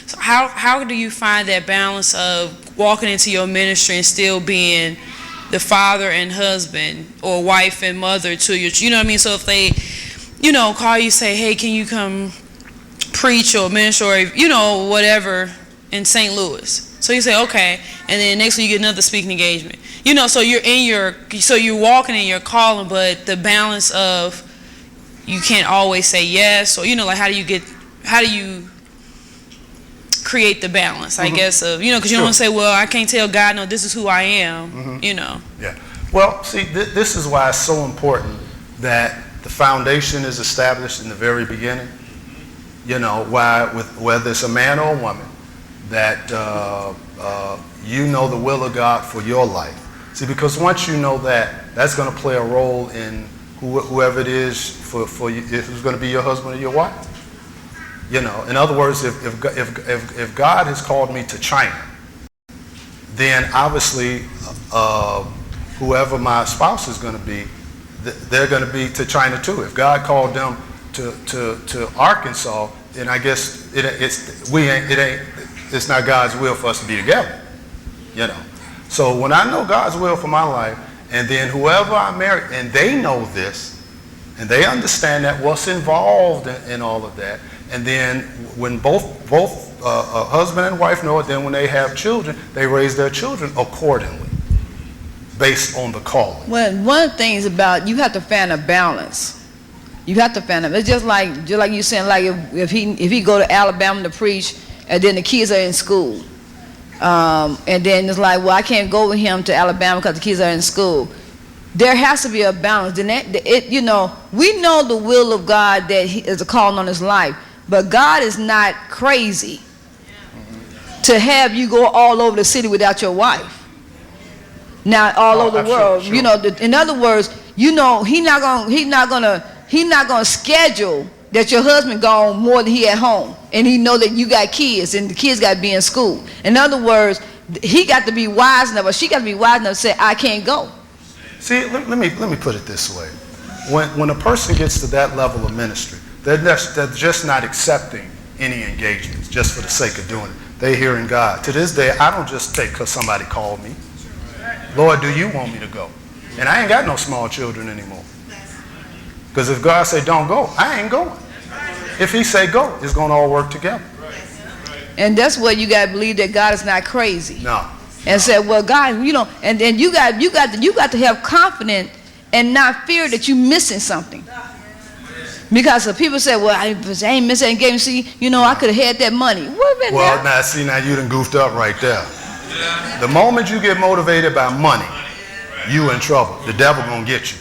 So how do you find that balance of walking into your ministry and still being the father and husband or wife and mother to your, you know what I mean? So if they, call you, say, hey, can you come preach or minister or, whatever in St. Louis? So you say, okay, and then next week you get another speaking engagement. So you're walking in your calling, but the balance of you can't always say yes, or like how do you create the balance, I guess, of because you don't want to say, well, I can't tell God, no, this is who I am, Yeah. Well, see, this is why it's so important that the foundation is established in the very beginning. Why, whether it's a man or a woman, that the will of God for your life. See, because once you know that, that's going to play a role in whoever it is for you, who's going to be your husband or your wife. In other words, if God has called me to China, then obviously whoever my spouse is going to be, they're going to be to China too. If God called them to Arkansas, then I guess it's not God's will for us to be together. So when I know God's will for my life, and then whoever I marry, and they know this, and they understand that what's involved in all of that, and then when both husband and wife know it, then when they have children, they raise their children accordingly, based on the calling. Well, one of the things about you have to find a balance. You have to find them. It's just like you saying, like if he go to Alabama to preach, and then the kids are in school, and then it's like, well, I can't go with him to Alabama because the kids are in school. There has to be a balance. Then we know the will of God that is a calling on his life, but God is not crazy to have you go all over the city without your wife. Now all over the world, sure. In other words, he's not gonna schedule that your husband gone more than he at home, and he know that you got kids and the kids got to be in school. In other words, he got to be wise enough, or she got to be wise enough to say, I can't go. See, let me put it this way: when a person gets to that level of ministry, they're just not accepting any engagements just for the sake of doing it. They're hearing God. To this day, I don't just take because somebody called me. Lord, do you want me to go? And I ain't got no small children anymore. Because if God say don't go, I ain't going. If he say go, it's going to all work together. And that's where you got to believe that God is not crazy. No. And say, well, God, and then you got to have confidence and not fear that you're missing something. Because if people say, well, I ain't missing any game. See, I could have had that money. Well, now you done goofed up right there. The moment you get motivated by money, you in trouble. The devil gonna get you.